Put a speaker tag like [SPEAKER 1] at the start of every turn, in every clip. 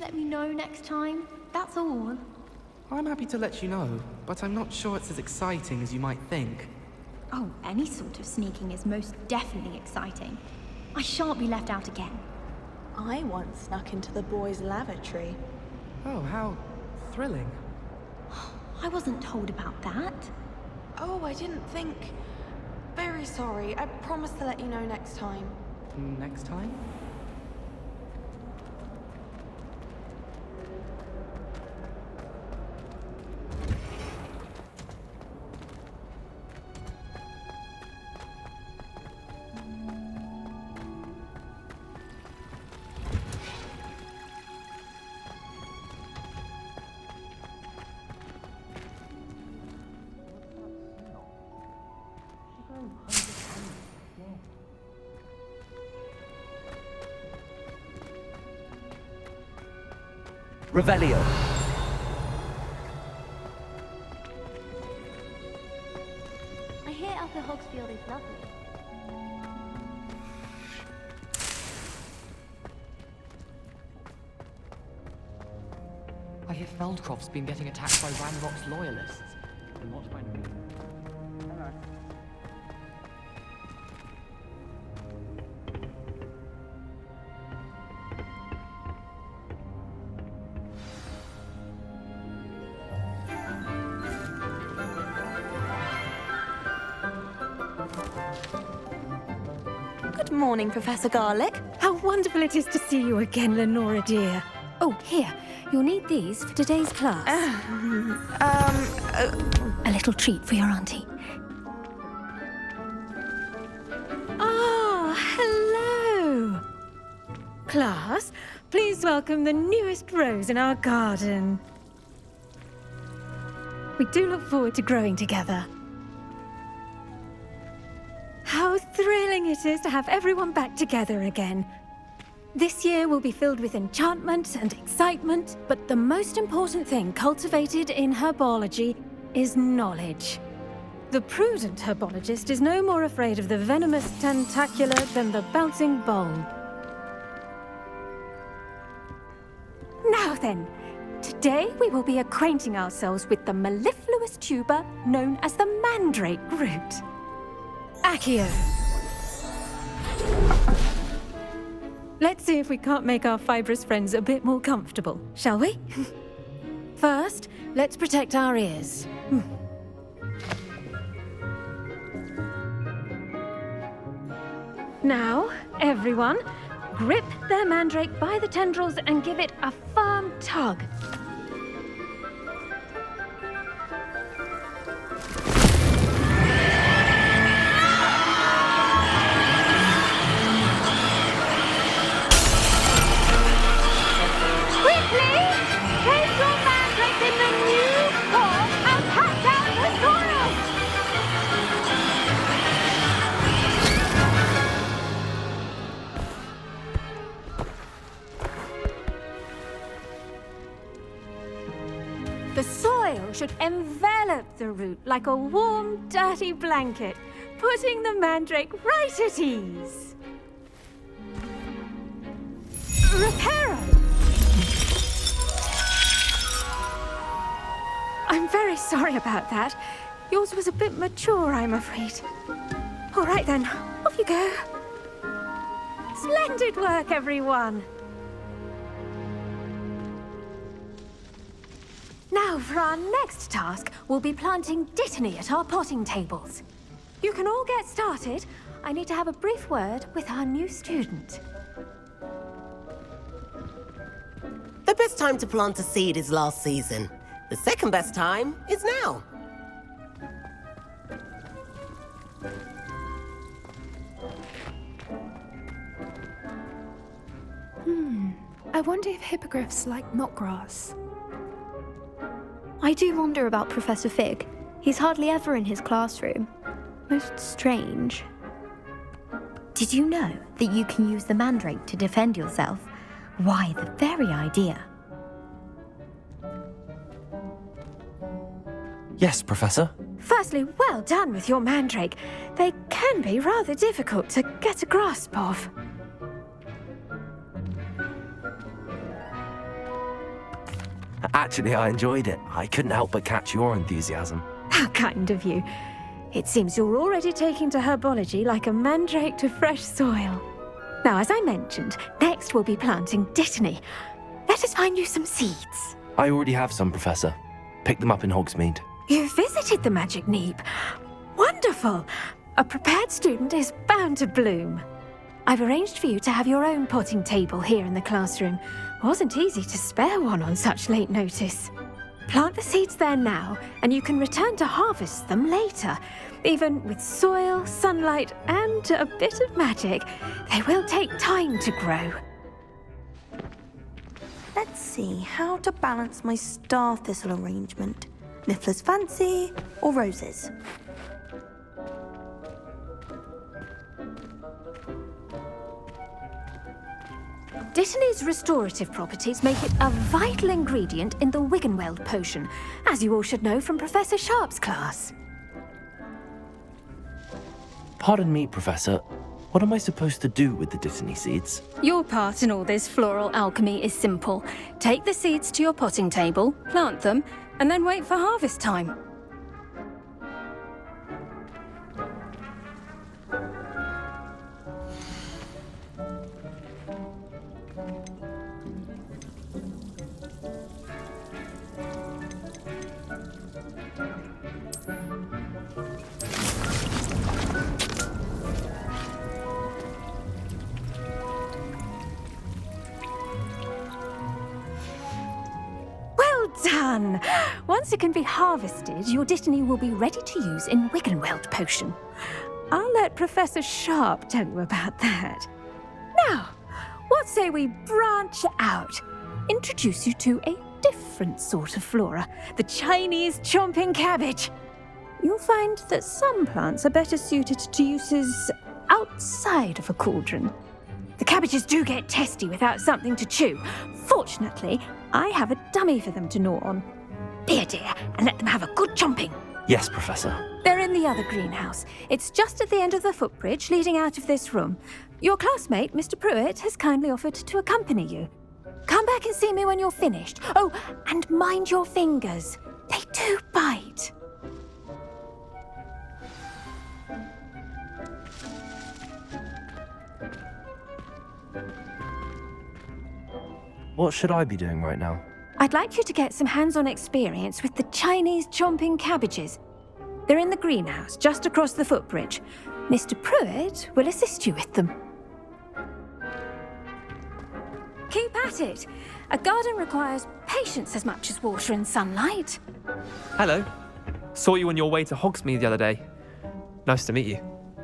[SPEAKER 1] let me know next time? That's all.
[SPEAKER 2] I'm happy to let you know, but I'm not sure it's as exciting as you might think.
[SPEAKER 1] Oh, any sort of sneaking is most definitely exciting. I shan't be left out again.
[SPEAKER 3] I once snuck into the boys' lavatory.
[SPEAKER 2] Oh, how thrilling.
[SPEAKER 1] I wasn't told about that.
[SPEAKER 3] Oh, I didn't think. Very sorry. I promise to let you know next time.
[SPEAKER 2] Next time?
[SPEAKER 4] Revelio.
[SPEAKER 5] I hear Upper Hogsfield is lovely.
[SPEAKER 6] I hear Feldcroft's been getting attacked by Ranrock's loyalists. And what by
[SPEAKER 3] Good morning, Professor Garlick.
[SPEAKER 7] How wonderful it is to see you again, Lenora dear. Oh, here. You'll need these for today's class. A little treat for your auntie. Ah, hello. Class, please welcome the newest rose in our garden. We do look forward to growing together. How thrilling it is to have everyone back together again. This year will be filled with enchantment and excitement, but the most important thing cultivated in herbology is knowledge. The prudent herbologist is no more afraid of the venomous tentacular than the bouncing bulb. Now then, today we will be acquainting ourselves with the mellifluous tuber known as the mandrake root. Accio. Let's see if we can't make our fibrous friends a bit more comfortable, shall we? First, let's protect our ears. Now, everyone, grip their mandrake by the tendrils and give it a firm tug. The soil should envelop the root like a warm, dirty blanket, putting the mandrake right at ease. Reparo! I'm very sorry about that. Yours was a bit mature, I'm afraid. All right then, off you go. Splendid work, everyone! Now, for our next task, we'll be planting Dittany at our potting tables. You can all get started. I need to have a brief word with our new student.
[SPEAKER 8] The best time to plant a seed is last season. The second best time is now.
[SPEAKER 9] I wonder if hippogriffs like knotgrass.
[SPEAKER 5] I do wonder about Professor Fig. He's hardly ever in his classroom. Most strange. Did you know that you can use the mandrake to defend yourself? Why, the very idea.
[SPEAKER 4] Yes, Professor.
[SPEAKER 7] Firstly, well done with your mandrake. They can be rather difficult to get a grasp of.
[SPEAKER 4] Actually, I enjoyed it. I couldn't help but catch your enthusiasm.
[SPEAKER 7] How kind of you. It seems you're already taking to herbology like a mandrake to fresh soil. Now, as I mentioned, next we'll be planting Dittany. Let us find you some seeds.
[SPEAKER 4] I already have some, Professor. Picked them up in Hogsmeade.
[SPEAKER 7] You visited the Magic Neep. Wonderful! A prepared student is bound to bloom. I've arranged for you to have your own potting table here in the classroom. Wasn't easy to spare one on such late notice. Plant the seeds there now, and you can return to harvest them later. Even with soil, sunlight, and a bit of magic, they will take time to grow.
[SPEAKER 10] Let's see how to balance my star thistle arrangement. Niffler's fancy or roses?
[SPEAKER 7] Dittany's restorative properties make it a vital ingredient in the Wiggenweld potion, as you all should know from Professor Sharp's class.
[SPEAKER 4] Pardon me, Professor. What am I supposed to do with the Dittany seeds?
[SPEAKER 7] Your part in all this floral alchemy is simple. Take the seeds to your potting table, plant them, and then wait for harvest time. Done! Once it can be harvested, your Dittany will be ready to use in Wiggenweld potion. I'll let Professor Sharp tell you about that. Now, what say we branch out? Introduce you to a different sort of flora, the Chinese chomping cabbage. You'll find that some plants are better suited to uses outside of a cauldron. The cabbages do get testy without something to chew. Fortunately, I have a dummy for them to gnaw on. Be a dear and let them have a good chomping.
[SPEAKER 4] Yes, Professor.
[SPEAKER 7] They're in the other greenhouse. It's just at the end of the footbridge leading out of this room. Your classmate, Mr. Pruitt, has kindly offered to accompany you. Come back and see me when you're finished. Oh, and mind your fingers. They do bite.
[SPEAKER 4] What should I be doing right now?
[SPEAKER 7] I'd like you to get some hands-on experience with the Chinese chomping cabbages. They're in the greenhouse, just across the footbridge. Mr. Pruitt will assist you with them. Keep at it. A garden requires patience as much as water and sunlight.
[SPEAKER 11] Hello. Saw you on your way to Hogsmeade the other day. Nice to meet you.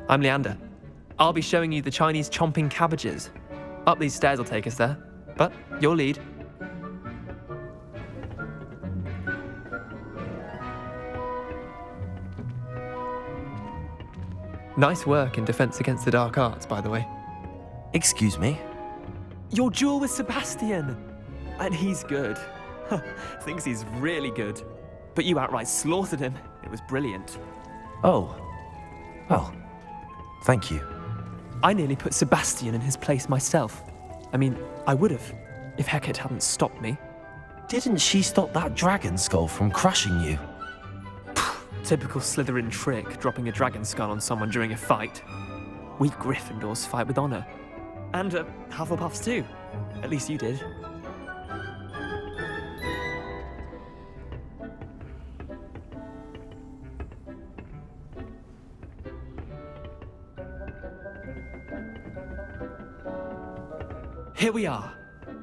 [SPEAKER 11] I'm Leander. I'll be showing you the Chinese chomping cabbages. Up these stairs will take us there, but you'll lead. Nice work in Defense Against the Dark Arts, by the way.
[SPEAKER 4] Excuse me?
[SPEAKER 11] Your duel with Sebastian! And he's good. Thinks he's really good. But you outright slaughtered him. It was brilliant.
[SPEAKER 4] Oh. Well, thank you.
[SPEAKER 11] I nearly put Sebastian in his place myself. I mean, I would have, if Hecate hadn't stopped me.
[SPEAKER 4] Didn't she stop that dragon skull from crushing you?
[SPEAKER 11] Typical Slytherin trick, dropping a dragon skull on someone during a fight. We Gryffindors fight with honor. And Hufflepuffs too. At least you did. Here we are,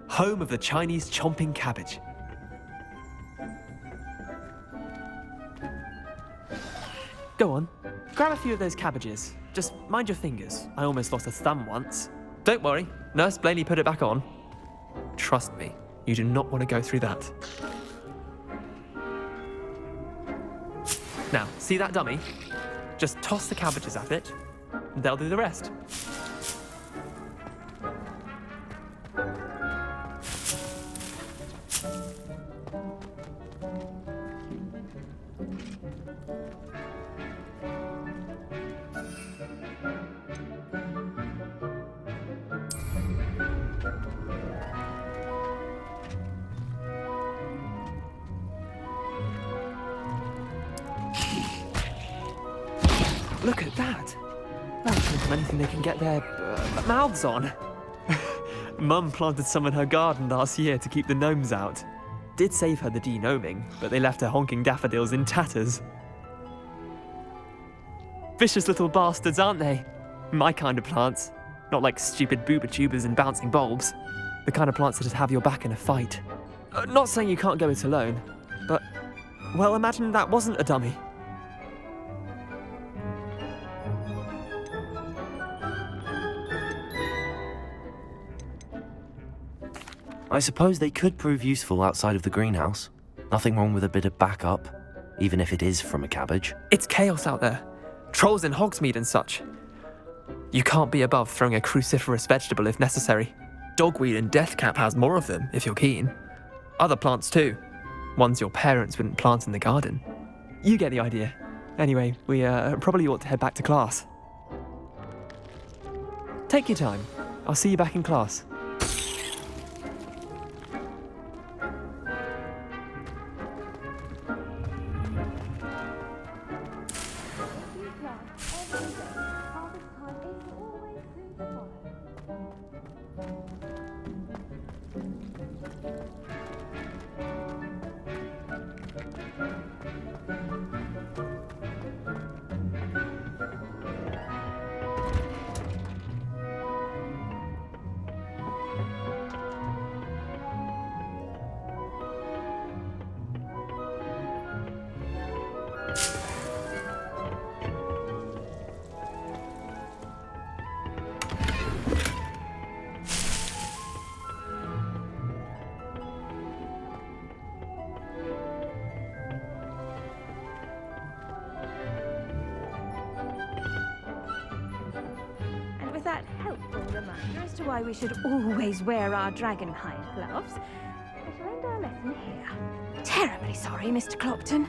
[SPEAKER 11] home of the Chinese chomping cabbage. Go on, grab a few of those cabbages. Just mind your fingers. I almost lost a thumb once. Don't worry, Nurse Blaney put it back on. Trust me, you do not want to go through that. Now, see that dummy? Just toss the cabbages at it, and they'll do the rest. Look at that. Well, give them anything they can get their mouths on. Mum planted some in her garden last year to keep the gnomes out. Did save her the de-gnoming, but they left her honking daffodils in tatters. Vicious little bastards, aren't they? My kind of plants. Not like stupid booba tubers and bouncing bulbs. The kind of plants that'd have your back in a fight. Not saying you can't go it alone, but, well, imagine that wasn't a dummy.
[SPEAKER 4] I suppose they could prove useful outside of the greenhouse. Nothing wrong with a bit of backup, even if it is from a cabbage.
[SPEAKER 11] It's chaos out there. Trolls in Hogsmeade and such. You can't be above throwing a cruciferous vegetable if necessary. Dogweed and deathcap has more of them, if you're keen. Other plants too. Ones your parents wouldn't plant in the garden. You get the idea. Anyway, we probably ought to head back to class. Take your time. I'll see you back in class.
[SPEAKER 7] That helpful reminder as to why we should always wear our dragonhide gloves. I shall end our lesson here. Terribly sorry, Mr. Clopton.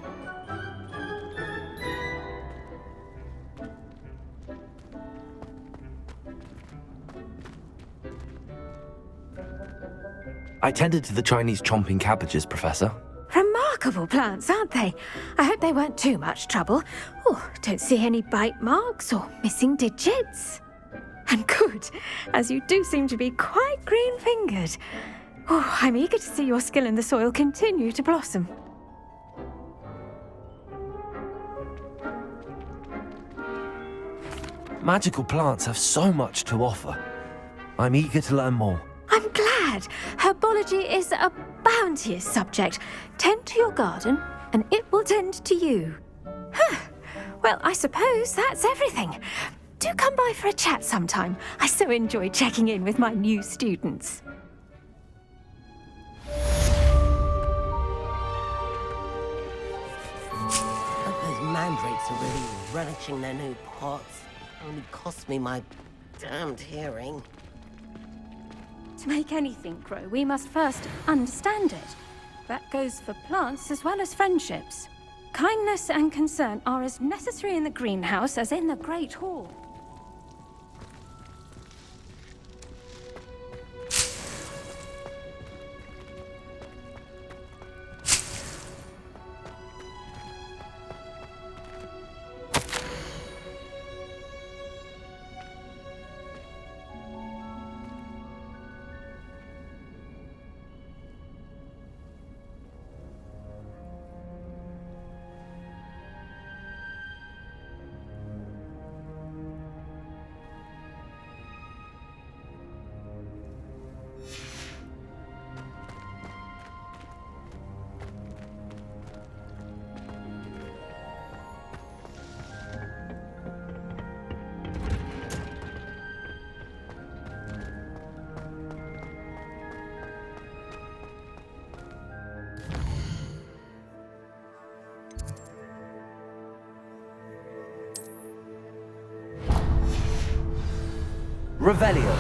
[SPEAKER 4] I tended to the Chinese chomping cabbages, Professor.
[SPEAKER 7] Remarkable plants, aren't they? I hope they weren't too much trouble. Oh, don't see any bite marks or missing digits. And good, as you do seem to be quite green-fingered. Oh, I'm eager to see your skill in the soil continue to blossom.
[SPEAKER 4] Magical plants have so much to offer. I'm eager to learn more.
[SPEAKER 7] I'm glad. Herbology is a bounteous subject. Tend to your garden, and it will tend to you. Huh. Well, I suppose that's everything. Do come by for a chat sometime. I so enjoy checking in with my new students.
[SPEAKER 8] Hope those mandrakes are really relishing their new pots. Only cost me my damned hearing.
[SPEAKER 7] To make anything grow, we must first understand it. That goes for plants as well as friendships. Kindness and concern are as necessary in the greenhouse as in the Great Hall.
[SPEAKER 4] Revelio.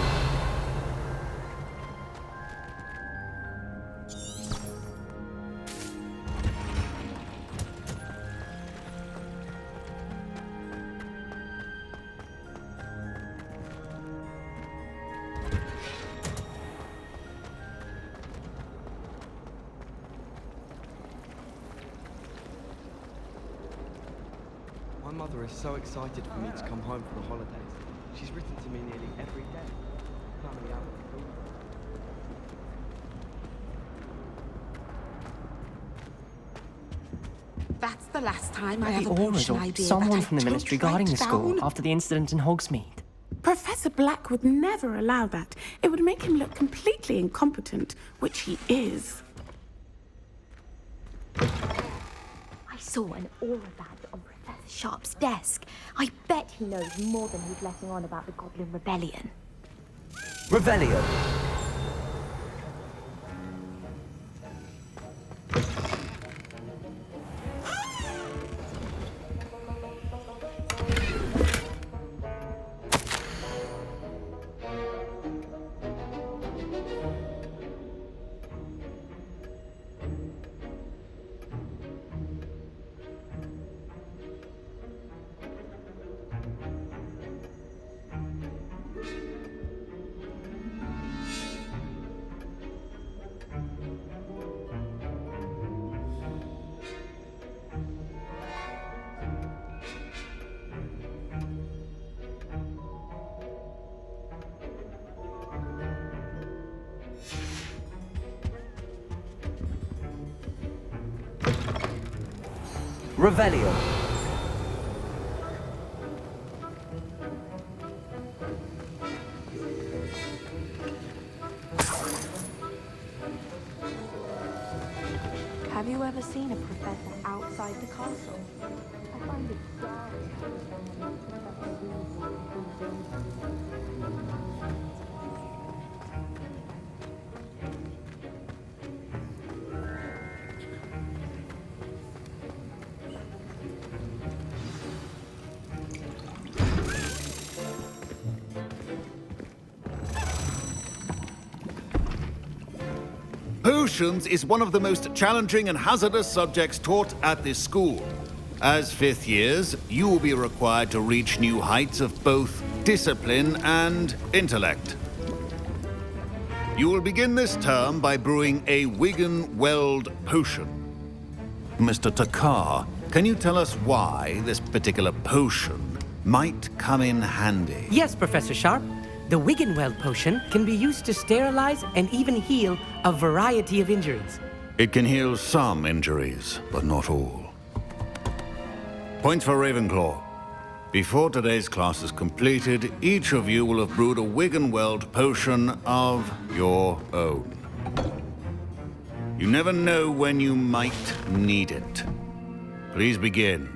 [SPEAKER 12] mother is so excited for me to come home for the holidays. She's written to me nearly every day, planning out the food.
[SPEAKER 13] That's the last time I have
[SPEAKER 6] The
[SPEAKER 13] a
[SPEAKER 6] Aurors
[SPEAKER 13] potion
[SPEAKER 6] or
[SPEAKER 13] idea
[SPEAKER 6] someone
[SPEAKER 13] that I
[SPEAKER 6] from the
[SPEAKER 13] don't
[SPEAKER 6] ministry
[SPEAKER 13] write
[SPEAKER 6] guarding the school
[SPEAKER 13] down.
[SPEAKER 6] after the incident in Hogsmeade.
[SPEAKER 13] Professor Black would never allow that. It would make him look completely incompetent, which he is.
[SPEAKER 1] I saw an aura badge on Professor Sharp's desk. I bet he knows more than he's letting on about the Goblin Rebellion.
[SPEAKER 4] Revelio. Revelio.
[SPEAKER 3] Have you ever seen a professor outside the castle? I find it
[SPEAKER 14] Potions is one of the most challenging and hazardous subjects taught at this school. As fifth years, you will be required to reach new heights of both discipline and intellect. You will begin this term by brewing a Wigan-Weld potion. Mr. Takar, can you tell us why this particular potion might come in handy?
[SPEAKER 15] Yes, Professor Sharp. The Wigan-Weld potion can be used to sterilize and even heal a variety of injuries.
[SPEAKER 14] It can heal some injuries, but not all. Points for Ravenclaw. Before today's class is completed, each of you will have brewed a Wigan-Weld potion of your own. You never know when you might need it. Please begin.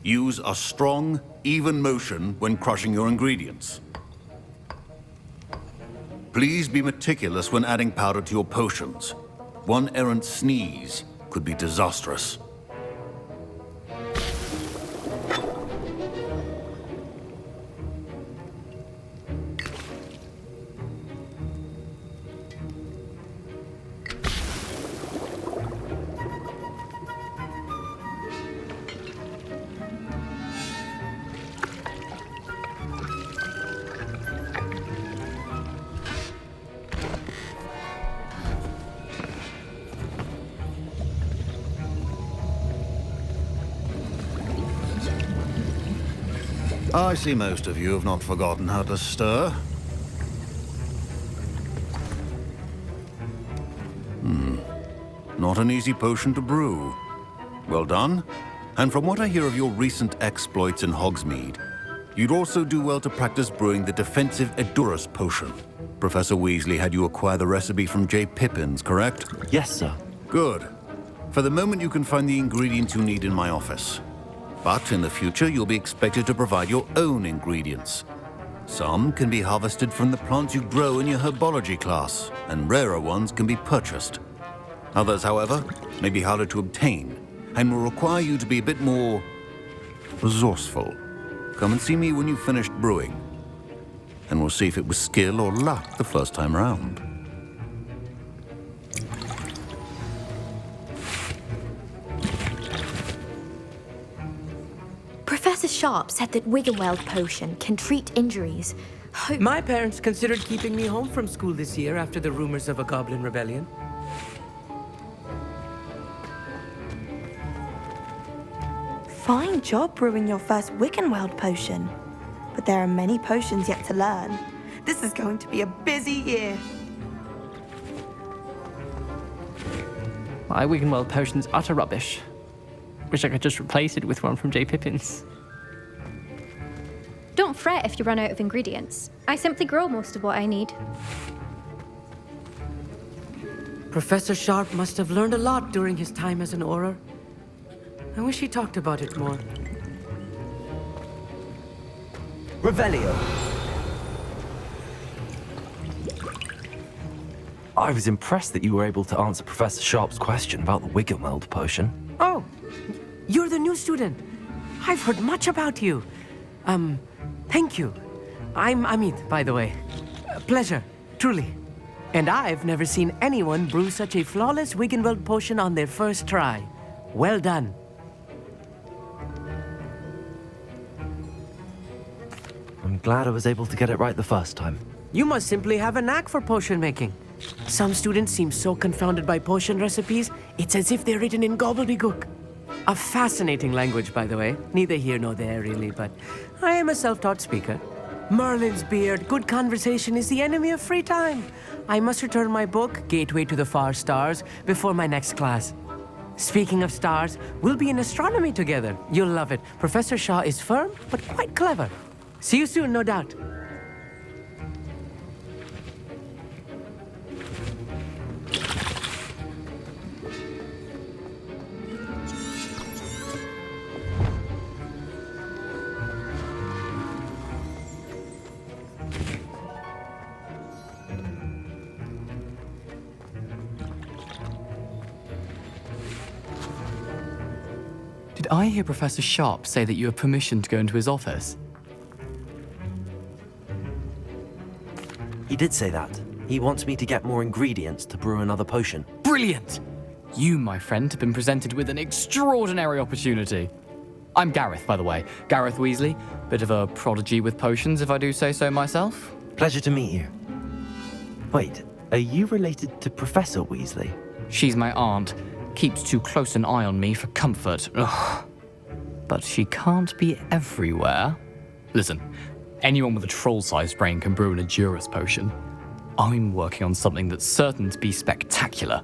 [SPEAKER 14] Use a strong, even motion when crushing your ingredients. Please be meticulous when adding powder to your potions. One errant sneeze could be disastrous. I see most of you have not forgotten how to stir. Not an easy potion to brew. Well done. And from what I hear of your recent exploits in Hogsmeade, you'd also do well to practice brewing the defensive Edurus potion. Professor Weasley had you acquire the recipe from J. Pippin's, correct?
[SPEAKER 4] Yes, sir.
[SPEAKER 14] Good. For the moment, you can find the ingredients you need in my office. But in the future, you'll be expected to provide your own ingredients. Some can be harvested from the plants you grow in your herbology class, and rarer ones can be purchased. Others, however, may be harder to obtain, and will require you to be a bit more resourceful. Come and see me when you've finished brewing, and we'll see if it was skill or luck the first time round.
[SPEAKER 5] Professor Sharp said that Wigan-Weld potion can treat injuries.
[SPEAKER 15] My parents considered keeping me home from school this year after the rumors of a goblin rebellion.
[SPEAKER 10] Fine job brewing your first Wiggenweld potion. But there are many potions yet to learn. This is going to be a busy year.
[SPEAKER 6] My Wiggenweld potion's utter rubbish. Wish I could just replace it with one from J. Pippin's.
[SPEAKER 5] Don't fret if you run out of ingredients. I simply grow most of what I need.
[SPEAKER 15] Professor Sharp must have learned a lot during his time as an Auror. I wish he talked about it more.
[SPEAKER 4] Revelio. I was impressed that you were able to answer Professor Sharp's question about the Wiggenweld potion.
[SPEAKER 15] Oh, you're the new student. I've heard much about you. Thank you. I'm Amit, by the way. Pleasure, truly. And I've never seen anyone brew such a flawless Wiggenweld potion on their first try. Well done.
[SPEAKER 4] I'm glad I was able to get it right the first time.
[SPEAKER 15] You must simply have a knack for potion making. Some students seem so confounded by potion recipes, it's as if they're written in gobbledygook. A fascinating language, by the way. Neither here nor there, really, but I am a self-taught speaker. Merlin's beard, good conversation is the enemy of free time. I must return my book, Gateway to the Far Stars, before my next class. Speaking of stars, we'll be in astronomy together. You'll love it. Professor Shaw is firm, but quite clever. See you soon, no doubt.
[SPEAKER 6] Did I hear Professor Sharp say that you have permission to go into his office?
[SPEAKER 4] He did say that. He wants me to get more ingredients to brew another potion.
[SPEAKER 6] Brilliant! You, my friend, have been presented with an extraordinary opportunity. I'm Gareth, by the way. Gareth Weasley. Bit of a prodigy with potions, if I do say so myself.
[SPEAKER 4] Pleasure to meet you. Wait, are you related to Professor Weasley?
[SPEAKER 6] She's my aunt. Keeps too close an eye on me for comfort. Ugh. But she can't be everywhere. Listen, anyone with a troll-sized brain can brew an Adurus potion. I'm working on something that's certain to be spectacular.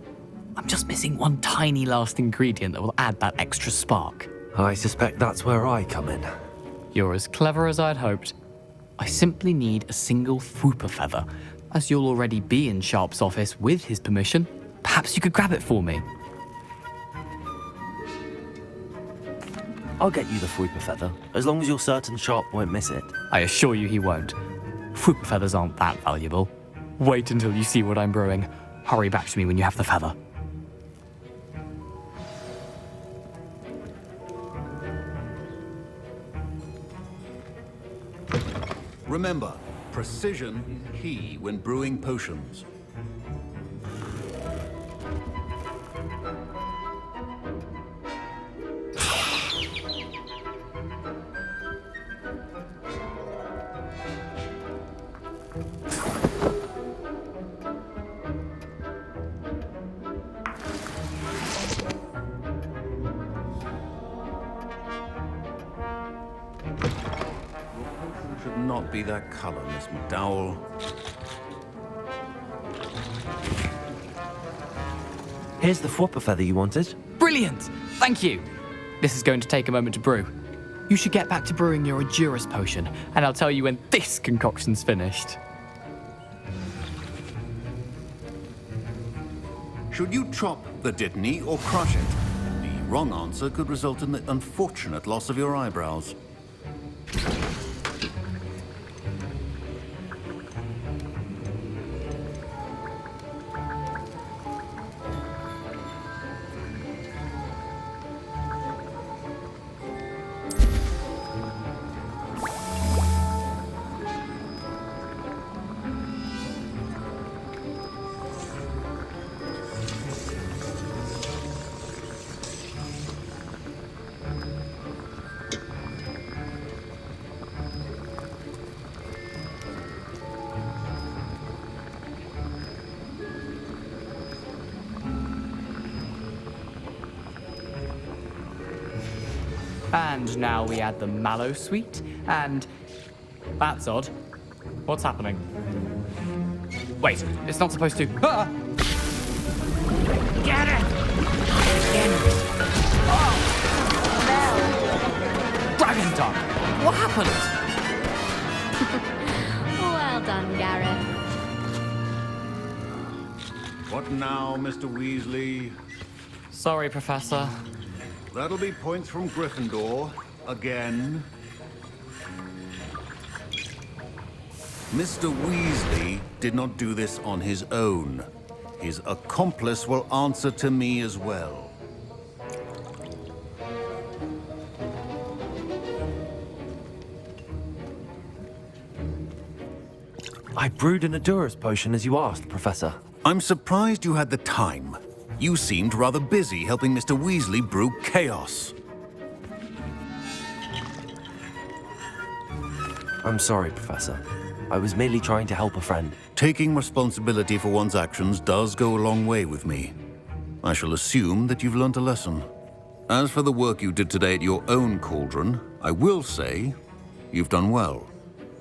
[SPEAKER 6] I'm just missing one tiny last ingredient that will add that extra spark.
[SPEAKER 4] I suspect that's where I come in.
[SPEAKER 6] You're as clever as I'd hoped. I simply need a single Fwooper feather. As you'll already be in Sharp's office with his permission, perhaps you could grab it for me.
[SPEAKER 4] I'll get you the Fwooper feather, as long as you're certain Sharp won't miss it.
[SPEAKER 6] I assure you he won't. Fwooper feathers aren't that valuable. Wait until you see what I'm brewing. Hurry back to me when you have the feather.
[SPEAKER 14] Remember, precision is key when brewing potions. Should not be that color, Miss McDowell.
[SPEAKER 4] Here's the Fwooper feather you wanted.
[SPEAKER 6] Brilliant! Thank you! This is going to take a moment to brew. You should get back to brewing your Adurus potion, and I'll tell you when this concoction's finished.
[SPEAKER 14] Should you chop the Dittany or crush it? The wrong answer could result in the unfortunate loss of your eyebrows.
[SPEAKER 6] And now we add the mallow sweet, and... That's odd. What's happening? Wait, it's not supposed to... Ah!
[SPEAKER 15] Get it!
[SPEAKER 6] Dragon Tongue! What happened?
[SPEAKER 1] Well done, Gareth.
[SPEAKER 14] What now, Mr. Weasley?
[SPEAKER 6] Sorry, Professor.
[SPEAKER 14] That'll be points from Gryffindor. Again. Mr. Weasley did not do this on his own. His accomplice will answer to me as well.
[SPEAKER 4] I brewed an Adurus potion as you asked, Professor.
[SPEAKER 14] I'm surprised you had the time. You seemed rather busy helping Mr. Weasley brew chaos.
[SPEAKER 4] I'm sorry, Professor. I was merely trying to help a friend.
[SPEAKER 14] Taking responsibility for one's actions does go a long way with me. I shall assume that you've learnt a lesson. As for the work you did today at your own cauldron, I will say you've done well.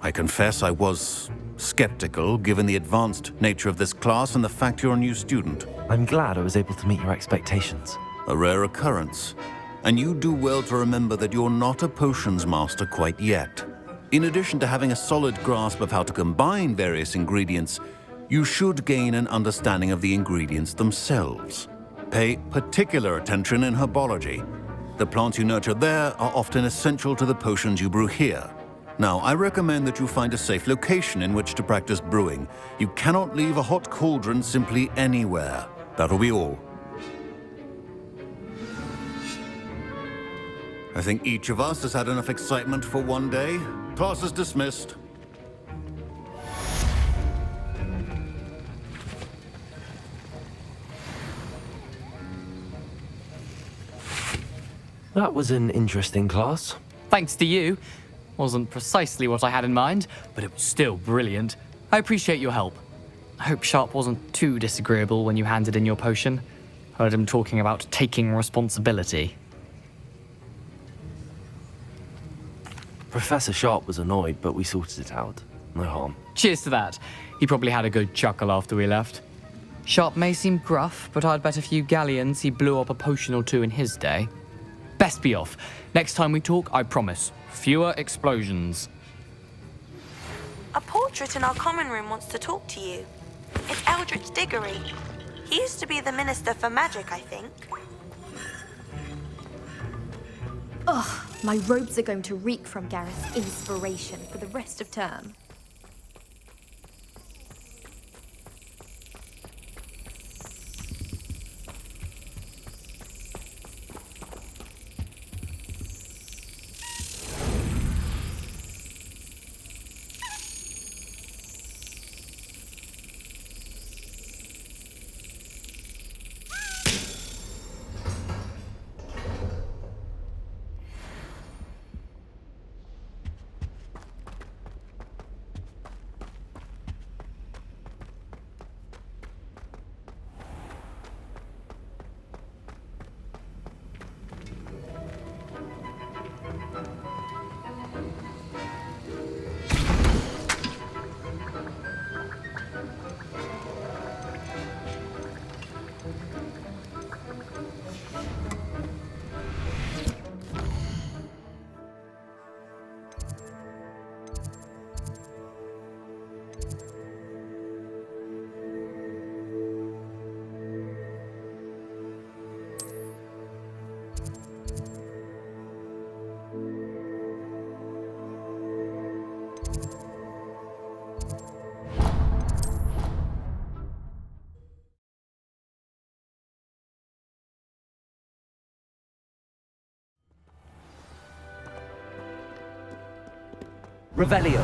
[SPEAKER 14] I confess I was skeptical, given the advanced nature of this class and the fact you're a new student.
[SPEAKER 4] I'm glad I was able to meet your expectations.
[SPEAKER 14] A rare occurrence. And you do well to remember that you're not a potions master quite yet. In addition to having a solid grasp of how to combine various ingredients, you should gain an understanding of the ingredients themselves. Pay particular attention in herbology. The plants you nurture there are often essential to the potions you brew here. Now, I recommend that you find a safe location in which to practice brewing. You cannot leave a hot cauldron simply anywhere. That'll be all. I think each of us has had enough excitement for one day. Class is dismissed.
[SPEAKER 4] That was an interesting class.
[SPEAKER 6] Thanks to you. Wasn't precisely what I had in mind, but it was still brilliant. I appreciate your help. I hope Sharp wasn't too disagreeable when you handed in your potion. Heard him talking about taking responsibility.
[SPEAKER 4] Professor Sharp was annoyed, but we sorted it out. No harm.
[SPEAKER 6] Cheers to that. He probably had a good chuckle after we left. Sharp may seem gruff, but I'd bet a few galleons he blew up a potion or two in his day. Best be off. Next time we talk, I promise, fewer explosions.
[SPEAKER 10] A portrait in our common room wants to talk to you. It's Eldritch Diggory. He used to be the Minister for Magic, I think.
[SPEAKER 1] Ugh, my robes are going to reek from Gareth's inspiration for the rest of term.
[SPEAKER 4] Revelio.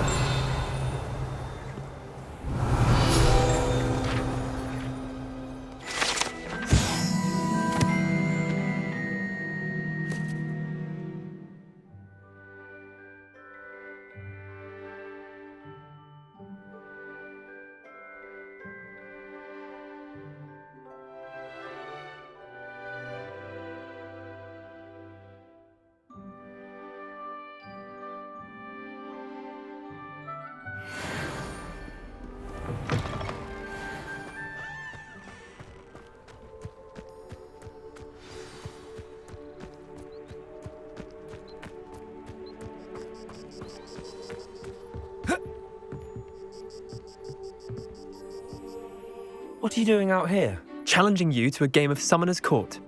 [SPEAKER 4] What are you doing out here?
[SPEAKER 11] Challenging you to a game of Summoner's Court.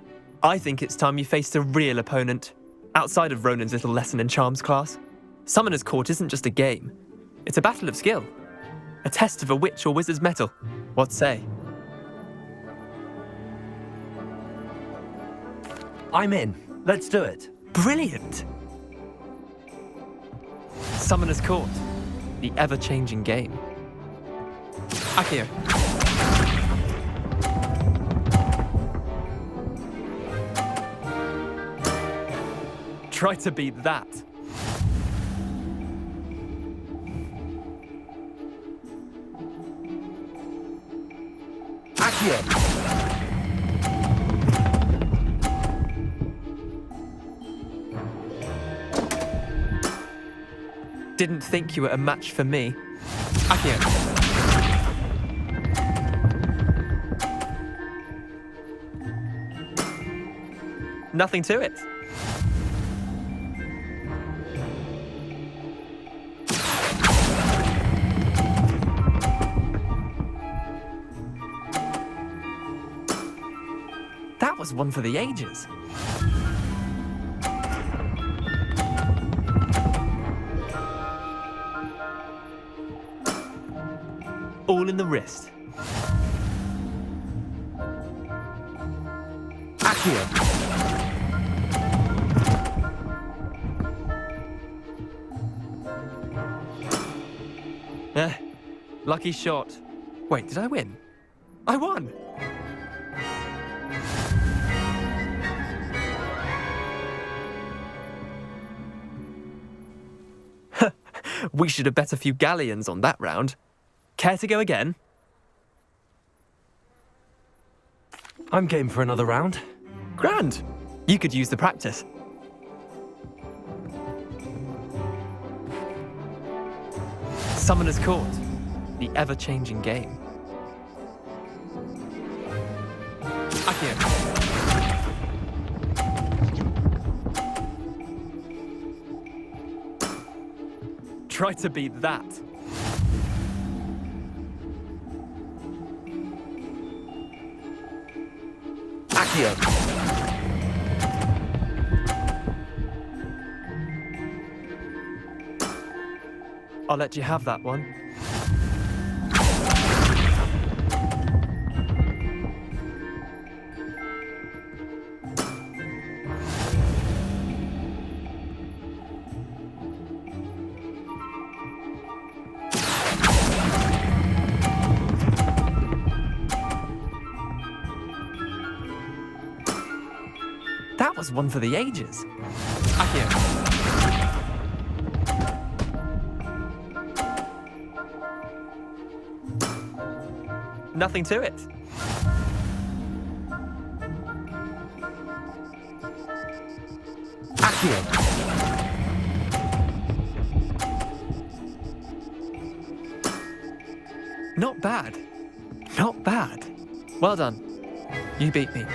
[SPEAKER 11] I think it's time you faced a real opponent, outside of Ronan's little lesson in charms class. Summoner's Court isn't just a game. It's a battle of skill. A test of a witch or wizard's mettle. What say?
[SPEAKER 4] I'm in. Let's do it.
[SPEAKER 11] Brilliant! Summoner's Court. The ever-changing game. Akio. Try to beat that.
[SPEAKER 4] Akio.
[SPEAKER 11] Didn't think you were a match for me. Akio. Nothing to it. That was one for the ages. All in the wrist.
[SPEAKER 4] Akio.
[SPEAKER 11] Lucky shot. Wait, did I win? I won! We should have bet a few galleons on that round. Care to go again?
[SPEAKER 4] I'm game for another round.
[SPEAKER 11] Grand. You could use the practice. Summoner's Court. The ever-changing game. Akio. Try to beat that.
[SPEAKER 4] Akio.
[SPEAKER 11] I'll let you have that one. That was one for the ages. Akio. Nothing to it.
[SPEAKER 4] Akio.
[SPEAKER 11] Not bad. Not bad. Well done. You beat me.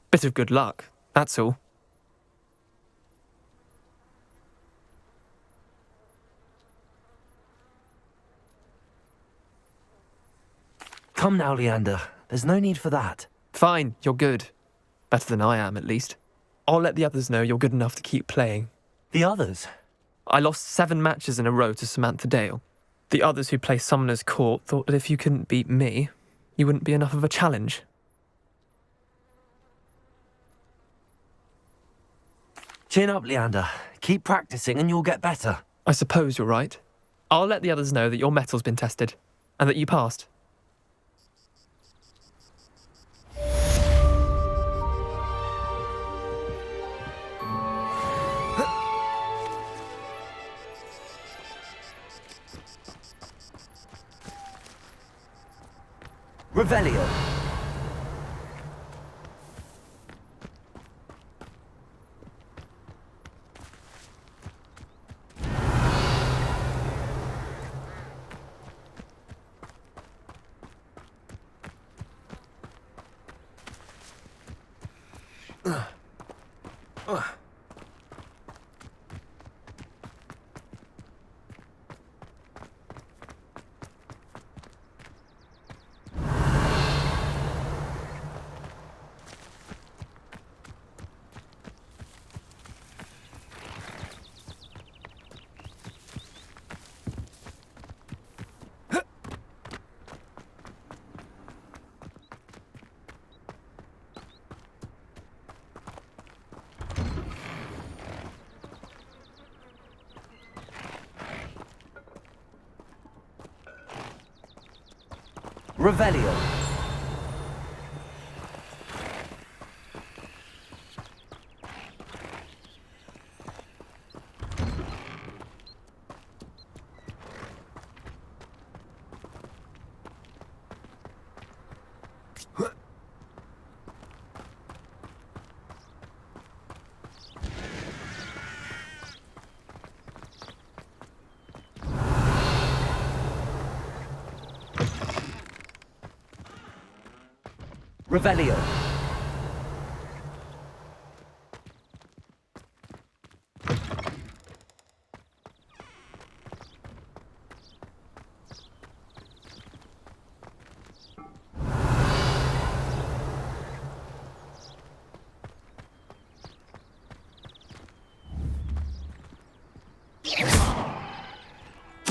[SPEAKER 11] Bit of good luck, that's all.
[SPEAKER 4] Come now, Leander. There's no need for that.
[SPEAKER 11] Fine, you're good. Better than I am, at least. I'll let the others know you're good enough to keep playing.
[SPEAKER 4] The others?
[SPEAKER 11] I lost 7 matches in a row to Samantha Dale. The others who play Summoner's Court thought that if you couldn't beat me, you wouldn't be enough of a challenge.
[SPEAKER 4] Chin up, Leander. Keep practicing and you'll get better.
[SPEAKER 11] I suppose you're right. I'll let the others know that your metal's been tested, and that you passed.
[SPEAKER 4] Revelio. Revelio. Revelio.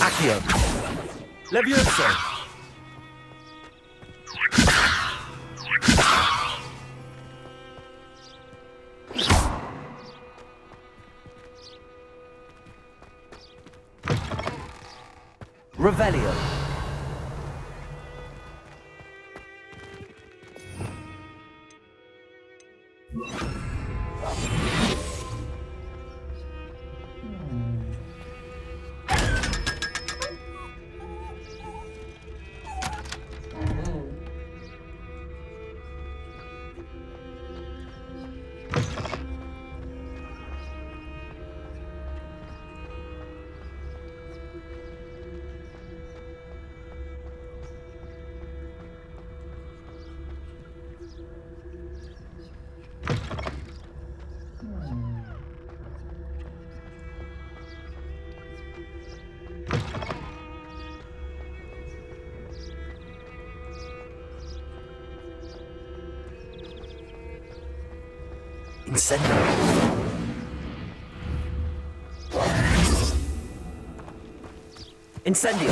[SPEAKER 4] Accio. Levioso. Revelio. Incendio. Incendio.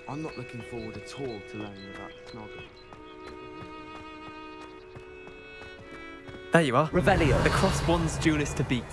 [SPEAKER 12] I'm not looking forward at all to learning about the Knocker.
[SPEAKER 11] There you are.
[SPEAKER 4] Revelio.
[SPEAKER 11] The cross one's duelist to beat.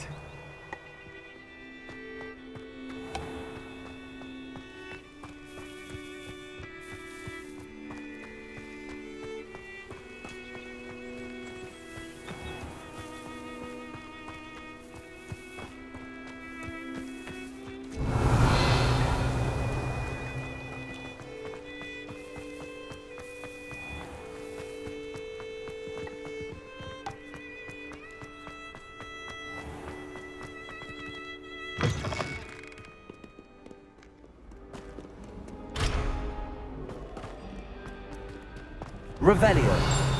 [SPEAKER 4] Revelio.